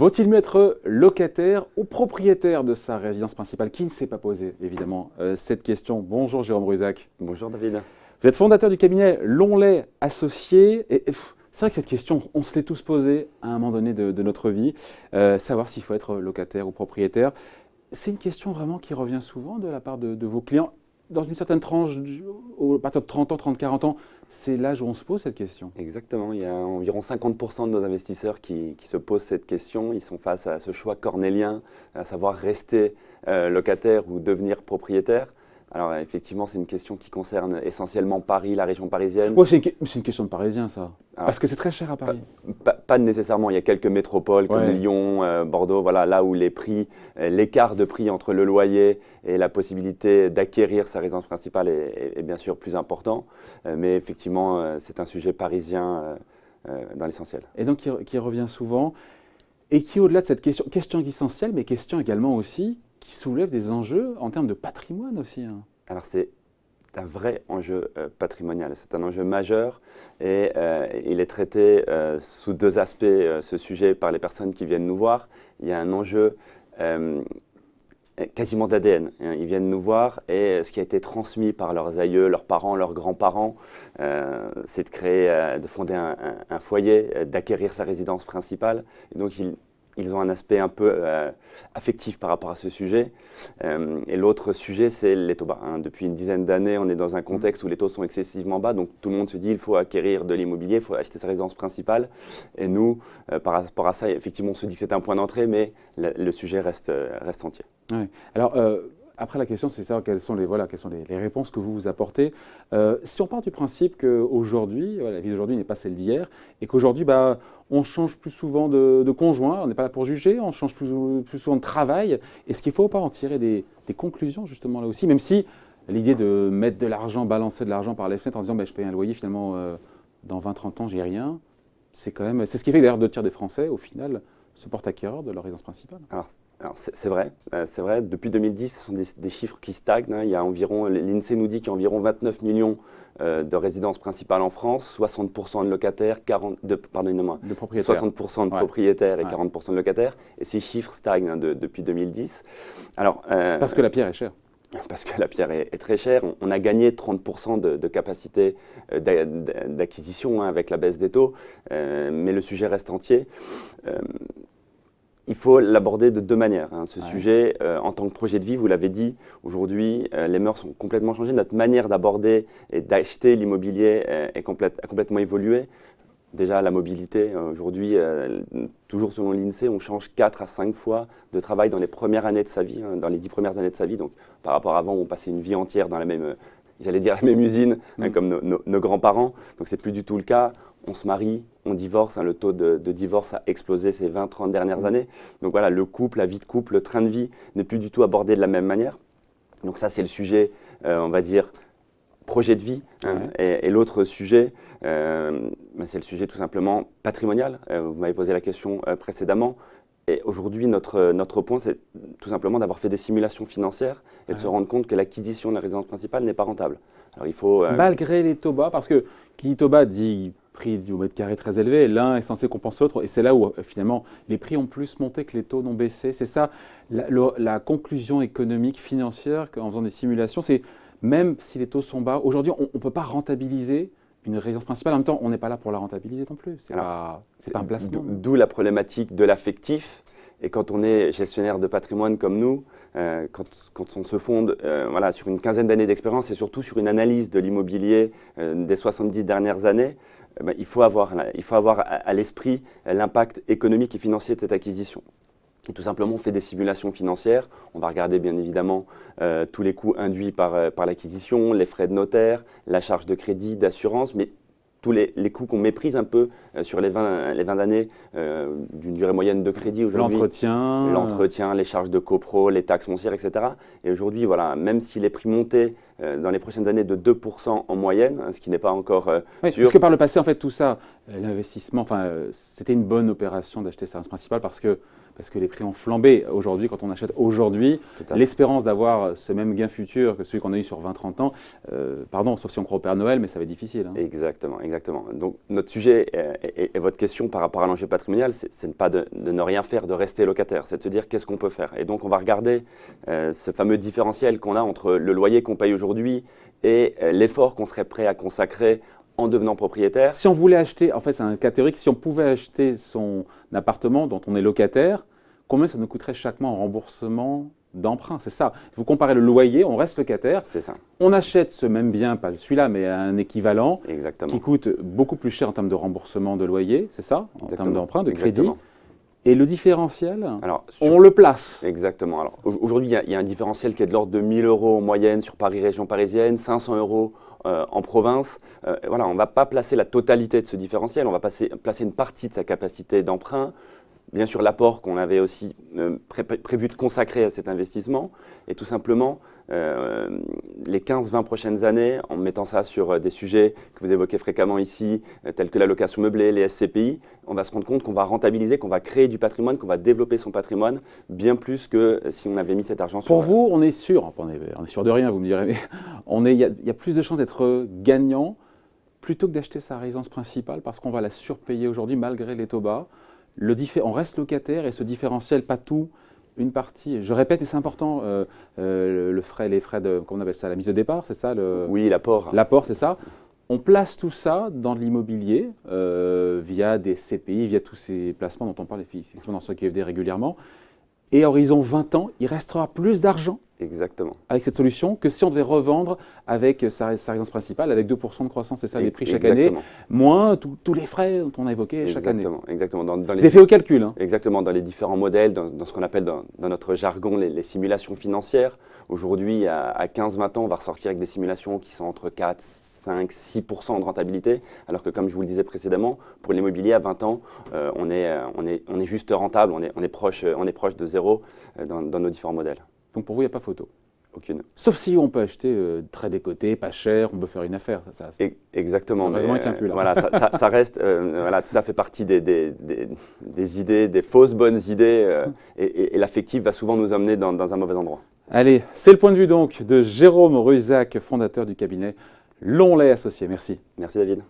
Vaut-il mieux être locataire ou propriétaire de sa résidence principale? Qui ne s'est pas posé, évidemment, cette question? Bonjour Jérôme Brusac. Bonjour David. Vous êtes fondateur du cabinet Longley Associés. C'est vrai que cette question, on se l'est tous posée à un moment donné de notre vie, savoir s'il faut être locataire ou propriétaire. C'est une question vraiment qui revient souvent de la part de vos clients. Dans une certaine tranche, à partir de 30 ans, 30, 40 ans, c'est l'âge où on se pose cette question. Exactement, il y a environ 50% de nos investisseurs qui se posent cette question. Ils sont face à ce choix cornélien, à savoir rester locataire ou devenir propriétaire. Alors effectivement, c'est une question qui concerne essentiellement Paris, la région parisienne. Ouais, c'est une question de Parisien, ça. Alors, parce que c'est très cher à Paris. Pas nécessairement. Il y a quelques métropoles comme Ouais. Lyon, Bordeaux, voilà, là où les prix, l'écart de prix entre le loyer et la possibilité d'acquérir sa résidence principale est bien sûr plus important. Mais effectivement, c'est un sujet parisien dans l'essentiel. Et donc qui revient souvent, et qui au-delà de cette question essentielle, mais question également aussi, qui soulève des enjeux en termes de patrimoine aussi. Hein. Alors c'est un vrai enjeu patrimonial, c'est un enjeu majeur et il est traité sous deux aspects, ce sujet, par les personnes qui viennent nous voir. Il y a un enjeu quasiment d'ADN. Ils viennent nous voir et ce qui a été transmis par leurs aïeux, leurs parents, leurs grands-parents, c'est de créer, de fonder un foyer, d'acquérir sa résidence principale. Et donc ils ont un aspect un peu affectif par rapport à ce sujet. Et l'autre sujet, c'est les taux bas. Depuis une dizaine d'années, on est dans un contexte où les taux sont excessivement bas. Donc tout le monde se dit qu'il faut acquérir de l'immobilier, il faut acheter sa résidence principale. Et nous, par rapport à ça, effectivement, on se dit que c'est un point d'entrée, mais le sujet reste entier. Ouais. Alors, après, la question, c'est savoir quelles sont les réponses que vous apportez. Si on part du principe qu'aujourd'hui, la vie d'aujourd'hui n'est pas celle d'hier, et qu'aujourd'hui, on change plus souvent de conjoint, on n'est pas là pour juger, on change plus souvent de travail. Est-ce qu'il ne faut pas en tirer des conclusions, justement, là aussi, même si l'idée de mettre de l'argent, balancer de l'argent par les fenêtres en disant je paye un loyer, finalement, dans 20-30 ans, j'ai rien, c'est ce qui fait que d'ailleurs 2 tiers des Français, au final, se portent acquéreurs de leur résidence principale. Alors c'est vrai, Depuis 2010, ce sont des chiffres qui stagnent. Il y a environ, l'INSEE nous dit qu'il y a environ 29 millions de résidences principales en France, 60% de locataires, 60% de propriétaires et 40% de locataires. Et ces chiffres stagnent depuis 2010. Alors, parce que la pierre est chère. Parce que la pierre est très chère. On a gagné 30% de capacité d'acquisition avec la baisse des taux, mais le sujet reste entier. Il faut l'aborder de deux manières. Ce sujet, en tant que projet de vie, vous l'avez dit, aujourd'hui, les mœurs ont complètement changé. Notre manière d'aborder et d'acheter l'immobilier a complètement évolué. Déjà, la mobilité, aujourd'hui, toujours selon l'INSEE, on change 4 à 5 fois de travail dans les premières années de sa vie, dans les 10 premières années de sa vie. Donc, par rapport à avant, on passait une vie entière dans la même, la même usine, comme nos grands-parents. Donc, c'est plus du tout le cas. On se marie, on divorce. Le taux de divorce a explosé ces 20-30 dernières années. Donc, voilà, le couple, la vie de couple, le train de vie n'est plus du tout abordé de la même manière. Donc, ça, c'est le sujet, on va dire, projet de vie. Et l'autre sujet, c'est le sujet tout simplement patrimonial. Vous m'avez posé la question précédemment. Et aujourd'hui, notre point, c'est tout simplement d'avoir fait des simulations financières et de se rendre compte que l'acquisition de la résidence principale n'est pas rentable. Alors, il faut, malgré les taux bas, parce que qui dit taux bas dit prix du mètre carré très élevé, l'un est censé compenser l'autre, et c'est là où finalement les prix ont plus monté que les taux n'ont baissé. C'est ça la conclusion économique, financière, en faisant des simulations, c'est même si les taux sont bas, aujourd'hui on ne peut pas rentabiliser une résidence principale. En même temps, on n'est pas là pour la rentabiliser non plus. C'est pas un placement. D'où la problématique de l'affectif. Et quand on est gestionnaire de patrimoine comme nous, quand on se fonde sur une quinzaine d'années d'expérience et surtout sur une analyse de l'immobilier des 70 dernières années, il faut avoir à l'esprit l'impact économique et financier de cette acquisition. Et tout simplement, on fait des simulations financières. On va regarder bien évidemment tous les coûts induits par l'acquisition, les frais de notaire, la charge de crédit, d'assurance, mais tous les coûts qu'on méprise un peu sur les 20 années d'une durée moyenne de crédit aujourd'hui. L'entretien, les charges de copro, les taxes foncières, etc. Et aujourd'hui, voilà, même si les prix montaient dans les prochaines années de 2% en moyenne, ce qui n'est pas encore sûr. Parce que par le passé, en fait, tout ça, l'investissement, c'était une bonne opération d'acheter sa résidence principale parce que parce que les prix ont flambé aujourd'hui. Quand on achète aujourd'hui, l'espérance d'avoir ce même gain futur que celui qu'on a eu sur 20-30 ans, pardon, sauf si on croit au Père Noël, mais ça va être difficile. Hein. Exactement, exactement. Donc notre sujet et votre question par rapport à l'enjeu patrimonial, c'est pas de ne rien faire, de rester locataire, c'est de se dire qu'est-ce qu'on peut faire. Et donc on va regarder ce fameux différentiel qu'on a entre le loyer qu'on paye aujourd'hui et l'effort qu'on serait prêt à consacrer en devenant propriétaire. Si on voulait acheter, en fait c'est un cas théorique, si on pouvait acheter son appartement dont on est locataire, combien ça nous coûterait chaque mois en remboursement d'emprunt? C'est ça. Vous comparez le loyer, on reste locataire. C'est ça. On achète ce même bien, pas celui-là, mais un équivalent, Exactement. qui coûte beaucoup plus cher en termes de remboursement de loyer, c'est ça? En termes d'emprunt, de crédit. Exactement. Et le différentiel, alors, on le place. Exactement. Alors, aujourd'hui, il y a un différentiel qui est de l'ordre de 1 000 € en moyenne sur Paris, région parisienne, 500 € en province. Voilà, on ne va pas placer la totalité de ce différentiel, on va placer une partie de sa capacité d'emprunt. Bien sûr, l'apport qu'on avait aussi prévu de consacrer à cet investissement. Et tout simplement, les 15-20 prochaines années, en mettant ça sur des sujets que vous évoquez fréquemment ici, tels que la location meublée, les SCPI, on va se rendre compte qu'on va rentabiliser, qu'on va créer du patrimoine, qu'on va développer son patrimoine bien plus que si on avait mis cet argent sur... Pour vous, on est sûr, on est sûr de rien, vous me direz, mais il y a plus de chances d'être gagnant plutôt que d'acheter sa résidence principale parce qu'on va la surpayer aujourd'hui malgré les taux bas. On reste locataire et ce différentiel, pas tout, une partie, je répète, mais c'est important, les frais de, comment on appelle ça, la mise de départ, c'est ça Oui, l'apport. L'apport, c'est ça. On place tout ça dans l'immobilier via des CPI, via tous ces placements dont on parle, effectivement dans ce QFD régulièrement. Et à horizon 20 ans, il restera plus d'argent Exactement. avec cette solution que si on devait revendre avec sa résidence principale, avec 2% de croissance, c'est ça, les prix chaque année, moins tous les frais dont on a évoqué chaque année. Exactement. Vous avez fait au calcul. Hein. Exactement, dans les différents modèles, dans ce qu'on appelle dans notre jargon les simulations financières. Aujourd'hui, à 15-20 ans, on va ressortir avec des simulations qui sont entre 4, 5, 6% de rentabilité, alors que comme je vous le disais précédemment, pour l'immobilier à 20 ans, on est juste rentable, on est proche de zéro dans nos différents modèles. Donc pour vous, il n'y a pas photo? Aucune. Sauf si on peut acheter très décoté, pas cher, on peut faire une affaire. Exactement. Heureusement, il ne tient plus là. Voilà, ça reste, voilà, tout ça fait partie des idées, des fausses bonnes idées, et l'affectif va souvent nous emmener dans un mauvais endroit. Allez, c'est le point de vue donc de Jérôme Ruzac, fondateur du cabinet Lonlay Associés. Merci. Merci David.